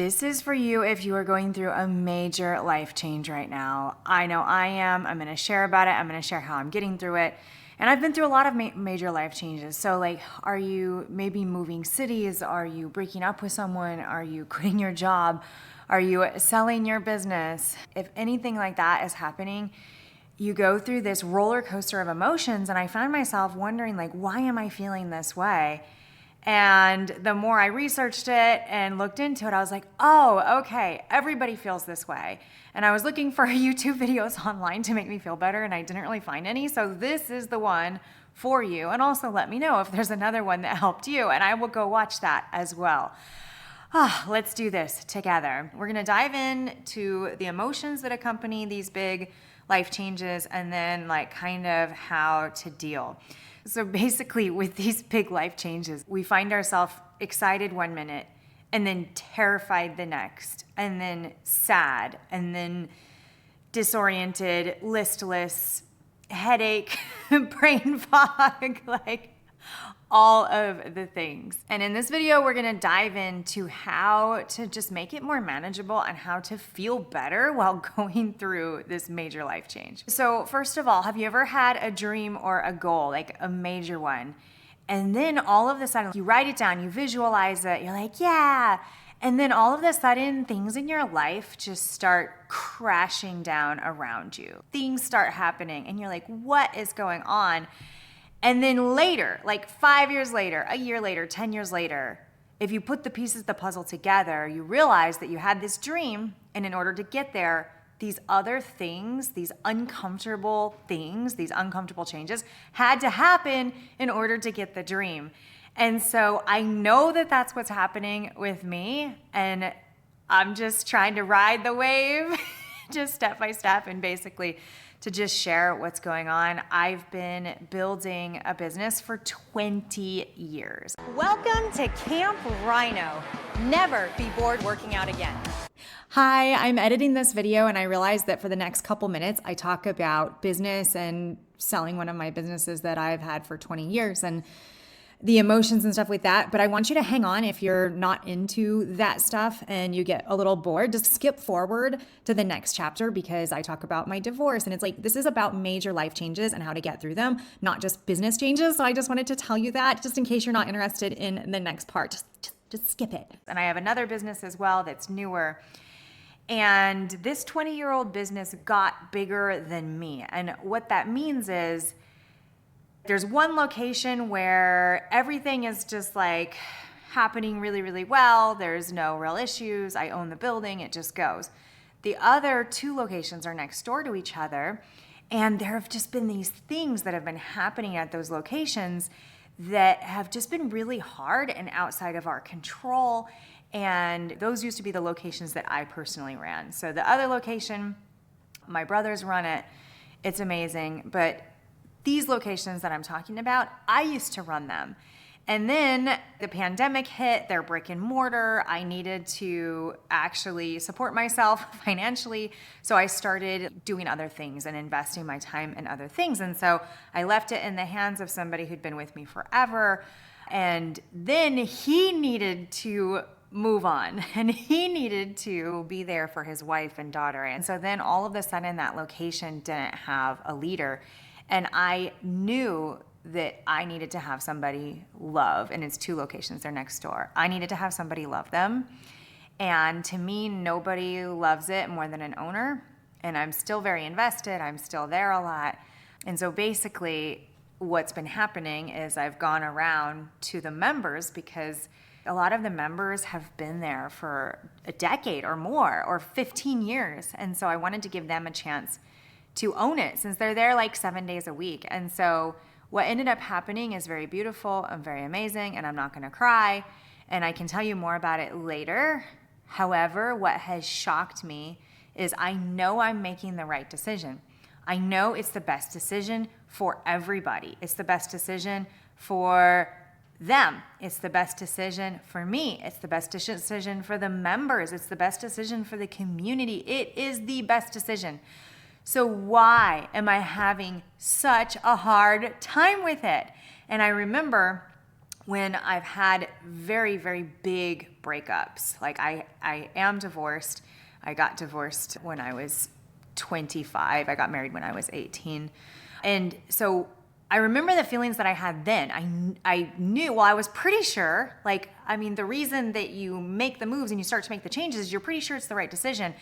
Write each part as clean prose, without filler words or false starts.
This is for you if you are going through a major life change right now. I know I am. I'm going to share about it. I'm going to share how I'm getting through it. And I've been through a lot of major life changes. So are you maybe moving cities? Are you breaking up with someone? Are you quitting your job? Are you selling your business? If anything like that is happening, you go through this roller coaster of emotions. And I find myself wondering, why am I feeling this way? And the more I researched it and looked into it, I was like, oh, okay, everybody feels this way. And I was looking for YouTube videos online to make me feel better, and I didn't really find any. So this is the one for you. And also let me know if there's another one that helped you, and I will go watch that as well. Let's do this together. We're gonna dive into the emotions that accompany these big life changes, and then kind of how to deal. So basically with these big life changes, we find ourselves excited one minute and then terrified the next, and then sad, and then disoriented, listless, headache, brain fog, all of the things. And in this video, we're gonna dive into how to just make it more manageable and how to feel better while going through this major life change. So first of all, have you ever had a dream or a goal, a major one? And then all of a sudden, you write it down, you visualize it, you're like, yeah. And then all of a sudden, things in your life just start crashing down around you. Things start happening and you're like, what is going on? And then later, 5 years later, a year later, 10 years later, if you put the pieces of the puzzle together, you realize that you had this dream, and in order to get there, these other things, these uncomfortable things, these uncomfortable changes had to happen in order to get the dream. And so I know that that's what's happening with me, and I'm just trying to ride the wave just step by step, and basically to just share what's going on. I've been building a business for 20 years. Welcome to Camp Rhino. Never be bored working out again. Hi, I'm editing this video, and I realized that for the next couple minutes, I talk about business and selling one of my businesses that I've had for 20 years and the emotions and stuff like that. But I want you to hang on if you're not into that stuff and you get a little bored. Just skip forward to the next chapter, because I talk about my divorce, and it's this is about major life changes and how to get through them, not just business changes. So I just wanted to tell you that, just in case you're not interested in the next part, just skip it. And I have another business as well that's newer. And this 20-year-old business got bigger than me. And what that means is there's one location where everything is just happening really, really well. There's no real issues. I own the building. It just goes. The other two locations are next door to each other. And there have just been these things that have been happening at those locations that have just been really hard and outside of our control. And those used to be the locations that I personally ran. So the other location, my brothers run it. It's amazing. But these locations that I'm talking about, I used to run them. And then the pandemic hit, they're brick and mortar. I needed to actually support myself financially. So I started doing other things and investing my time in other things. And so I left it in the hands of somebody who'd been with me forever. And then he needed to move on, and he needed to be there for his wife and daughter. And so then all of a sudden that location didn't have a leader. And I knew that I needed to have somebody love, and it's two locations, they're next door. I needed to have somebody love them. And to me, nobody loves it more than an owner. And I'm still very invested. I'm still there a lot. And so basically what's been happening is I've gone around to the members, because a lot of the members have been there for a decade or more, or 15 years. And so I wanted to give them a chance to own it, since they're there 7 days a week. And so what ended up happening is very beautiful and very amazing, and I'm not gonna cry, and I can tell you more about it later. However, what has shocked me is I know I'm making the right decision. I know it's the best decision for everybody. It's the best decision for them. It's the best decision for me. It's the best decision for the members. It's the best decision for the community. It is the best decision. So why am I having such a hard time with it? And I remember when I've had very, very big breakups. Like I am divorced. I got divorced when I was 25. I got married when I was 18. And so I remember the feelings that I had then. I knew, well, I was pretty sure, the reason that you make the moves and you start to make the changes is you're pretty sure it's the right decision.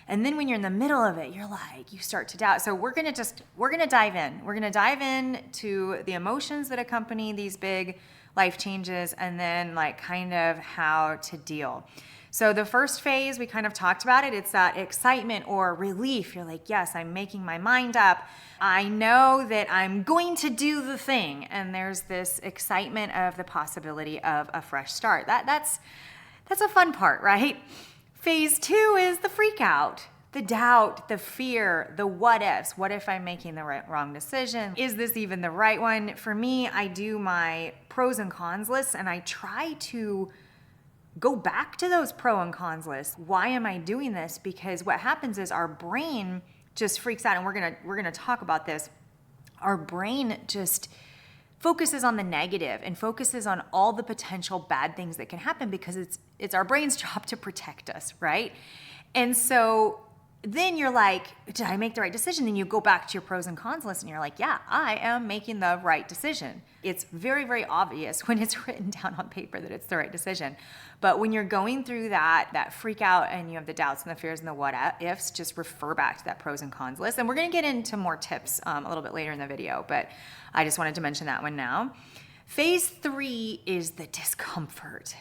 And then when you're in the middle of it, you start to doubt. So we're going to dive in. We're going to dive in to the emotions that accompany these big life changes, and then kind of how to deal. So the first phase, we kind of talked about it. It's that excitement or relief. You're like, yes, I'm making my mind up. I know that I'm going to do the thing. And there's this excitement of the possibility of a fresh start. That's a fun part, right? Phase 2 is the freak out, the doubt, the fear, the what ifs. What if I'm making the wrong decision? Is this even the right one? For me, I do my pros and cons lists, and I try to go back to those pro and cons lists. Why am I doing this? Because what happens is our brain just freaks out, and we're gonna talk about this. Our brain just focuses on the negative and focuses on all the potential bad things that can happen, because it's our brain's job to protect us, right? And so then you're like, did I make the right decision? Then you go back to your pros and cons list and you're like, yeah, I am making the right decision. It's very, very obvious when it's written down on paper that it's the right decision. But when you're going through that freak out and you have the doubts and the fears and the what ifs, just refer back to that pros and cons list. And we're going to get into more tips a little bit later in the video, but I just wanted to mention that one now. Phase 3 is the discomfort.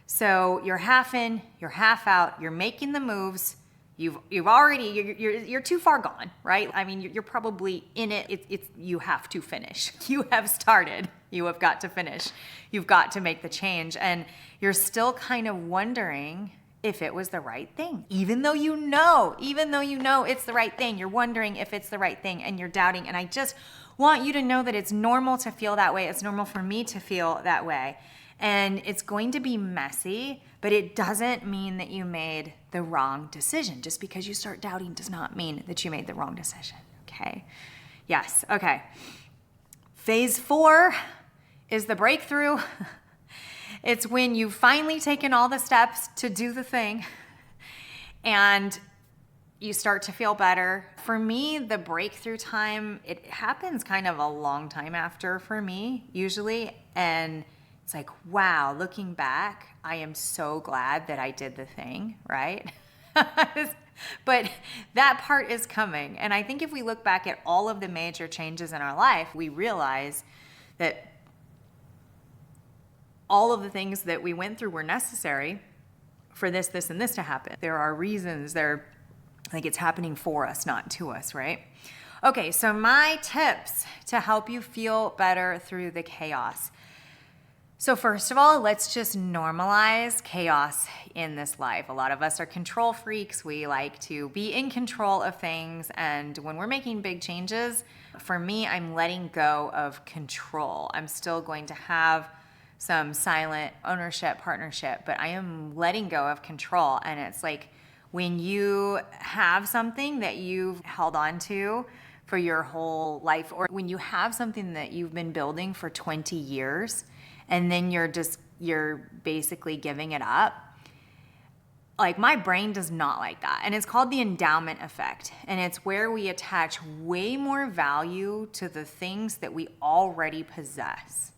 So you're half in, you're half out, you're making the moves. You're too far gone, right? I mean, you're probably in it. You have to finish. You have started. You have got to finish. You've got to make the change. And you're still kind of wondering if it was the right thing. Even though you know it's the right thing, you're wondering if it's the right thing and you're doubting. And I just want you to know that it's normal to feel that way. It's normal for me to feel that way. And it's going to be messy, but it doesn't mean that you made the wrong decision. Just because you start doubting does not mean that you made the wrong decision, okay? Yes, okay. Phase 4 is the breakthrough. It's when you've finally taken all the steps to do the thing and you start to feel better. For me, the breakthrough time, it happens kind of a long time after for me, usually, and it's like, wow, looking back, I am so glad that I did the thing, right? But that part is coming. And I think if we look back at all of the major changes in our life, we realize that all of the things that we went through were necessary for this, and this to happen. There are reasons. It's happening for us, not to us, right? Okay, so my tips to help you feel better through the chaos. So first of all, let's just normalize chaos in this life. A lot of us are control freaks. We like to be in control of things. And when we're making big changes, for me, I'm letting go of control. I'm still going to have some silent ownership, partnership, but I am letting go of control. And it's like when you have something that you've held on to for your whole life, or when you have something that you've been building for 20 years, and then you're basically giving it up. Like, my brain does not like that. And it's called the endowment effect. And it's where we attach way more value to the things that we already possess.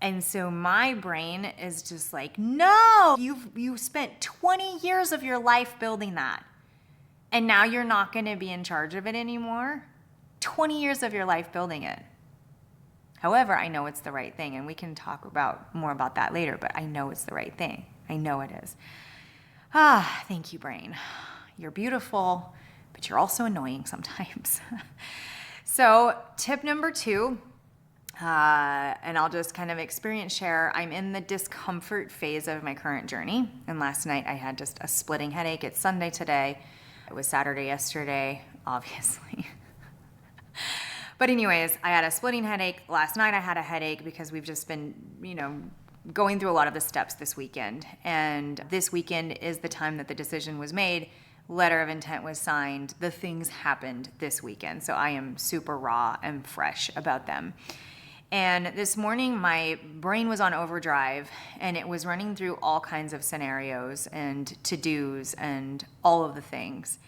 And so my brain is just like, no, you've spent 20 years of your life building that. And now you're not going to be in charge of it anymore. 20 years of your life building it. However, I know it's the right thing, and we can talk more about that later, but I know it's the right thing. I know it is. Thank you, brain. You're beautiful, but you're also annoying sometimes. So tip number 2, and I'll just kind of experience share. I'm in the discomfort phase of my current journey, and last night I had just a splitting headache. It's Sunday today. It was Saturday yesterday, obviously. But anyways, I had a splitting headache. Last night I had a headache because we've just been, going through a lot of the steps this weekend. And this weekend is the time that the decision was made. Letter of intent was signed. The things happened this weekend. So I am super raw and fresh about them. And this morning, my brain was on overdrive and it was running through all kinds of scenarios and to-dos and all of the things.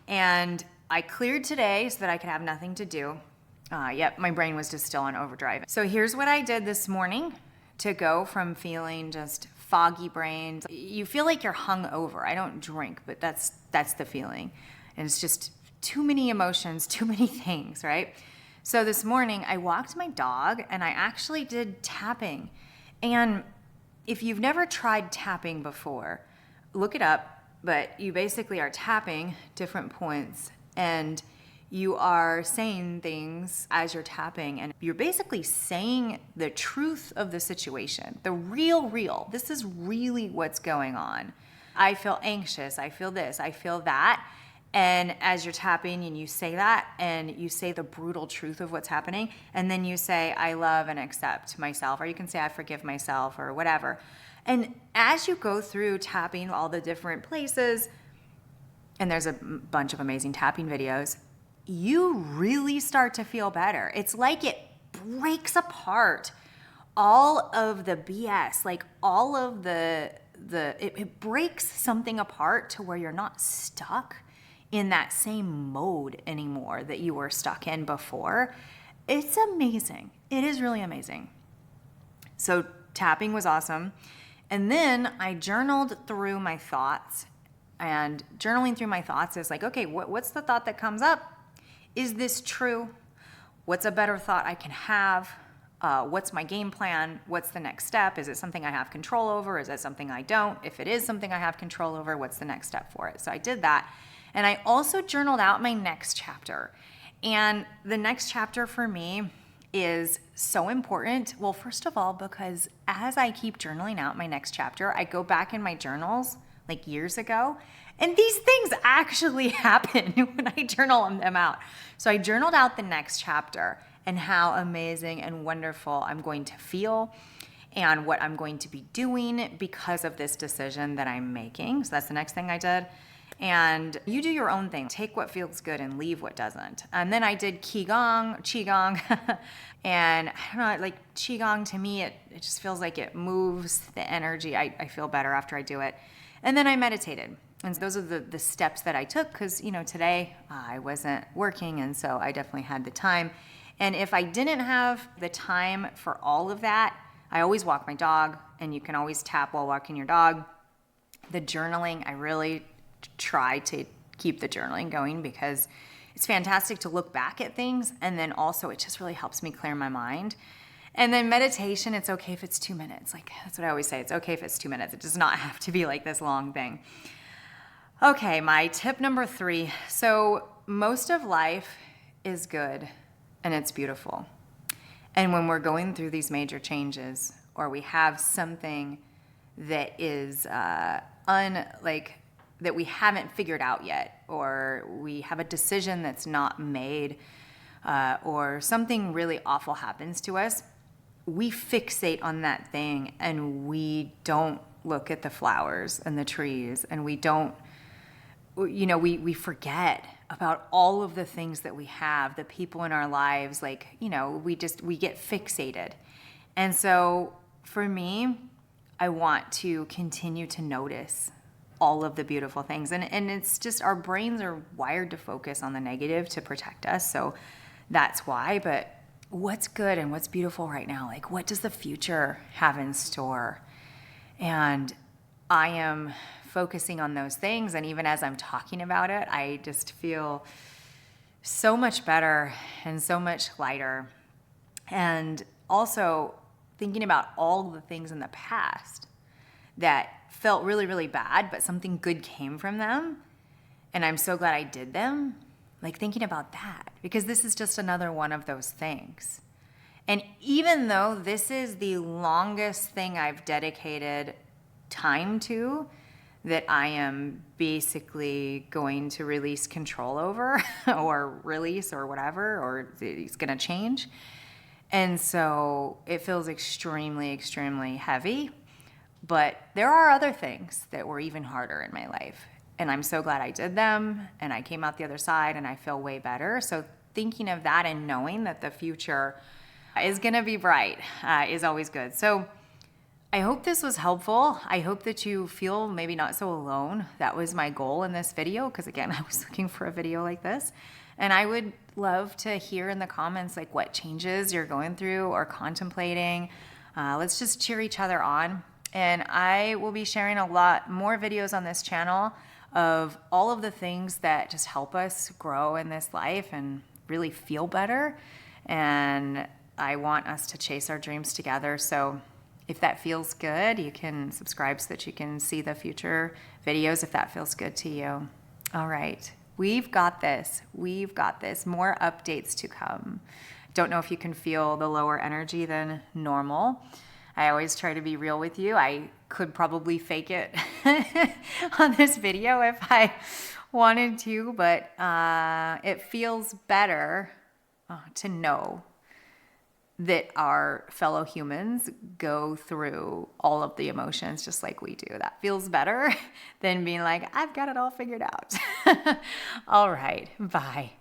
And I cleared today so that I could have nothing to do. Yep, my brain was just still on overdrive. So here's what I did this morning to go from feeling just foggy brains. You feel like you're hungover. I don't drink, but that's the feeling. And it's just too many emotions, too many things, right? So this morning I walked my dog and I actually did tapping. And if you've never tried tapping before, look it up, but you basically are tapping different points and you are saying things as you're tapping, and you're basically saying the truth of the situation, the real. This is really what's going on. I feel anxious, I feel this, I feel that. And as you're tapping and you say that and you say the brutal truth of what's happening, and then you say, I love and accept myself, or you can say, I forgive myself, or whatever. And as you go through tapping all the different places, and there's a bunch of amazing tapping videos, you really start to feel better. It's like it breaks apart all of the BS, like all of it breaks something apart to where you're not stuck in that same mode anymore that you were stuck in before. It's amazing. It is really amazing. So tapping was awesome. And then I journaled through my thoughts, and journaling through my thoughts is like, okay, what's the thought that comes up? Is this true? What's a better thought I can have? What's my game plan? What's the next step? Is it something I have control over? Is it something I don't? If it is something I have control over, what's the next step for it? So I did that. And I also journaled out my next chapter. And the next chapter for me is so important. Well, first of all, because as I keep journaling out my next chapter, I go back in my journals like years ago, and these things actually happen when I journal them out. So I journaled out the next chapter and how amazing and wonderful I'm going to feel and what I'm going to be doing because of this decision that I'm making. So that's the next thing I did. And you do your own thing. Take what feels good and leave what doesn't. And then I did Qigong. And I don't know, like Qigong to me, it just feels like it moves the energy. I feel better after I do it. And then I meditated. And those are the steps that I took because, today I wasn't working, and so I definitely had the time. And if I didn't have the time for all of that, I always walk my dog, and you can always tap while walking your dog. The journaling, I really try to keep the journaling going because it's fantastic to look back at things, and then also it just really helps me clear my mind. And then meditation, it's okay if it's 2 minutes. Like, that's what I always say. It's okay if it's 2 minutes. It does not have to be like this long thing. Okay, my tip number 3. So most of life is good and it's beautiful. And when we're going through these major changes, or we have something that is that we haven't figured out yet, or we have a decision that's not made, or something really awful happens to us, we fixate on that thing and we don't look at the flowers and the trees, and we don't, we forget about all of the things that we have, the people in our lives, we get fixated. And so for me, I want to continue to notice all of the beautiful things. And it's just our brains are wired to focus on the negative to protect us. So that's why. But what's good and what's beautiful right now? Like, what does the future have in store? And I am focusing on those things. And even as I'm talking about it, I just feel so much better and so much lighter. And also thinking about all the things in the past that felt really, really bad, but something good came from them. And I'm so glad I did them. Like, thinking about that, because this is just another one of those things. And even though this is the longest thing I've dedicated time to, that I am basically going to release control over or release or whatever, or it's going to change. And so it feels extremely, extremely heavy. But there are other things that were even harder in my life. And I'm so glad I did them, and I came out the other side and I feel way better. So thinking of that and knowing that the future is going to be bright, is always good. So I hope this was helpful. I hope that you feel maybe not so alone. That was my goal in this video, because again, I was looking for a video like this. And I would love to hear in the comments like what changes you're going through or contemplating. Let's just cheer each other on. And I will be sharing a lot more videos on this channel of all of the things that just help us grow in this life and really feel better. And I want us to chase our dreams together. So if that feels good, you can subscribe so that you can see the future videos if that feels good to you. All right, we've got this. We've got this. More updates to come. Don't know if you can feel the lower energy than normal. I always try to be real with you. I could probably fake it on this video if I wanted to, but it feels better to know that our fellow humans go through all of the emotions just like we do. That feels better than being like, I've got it all figured out. All right, bye.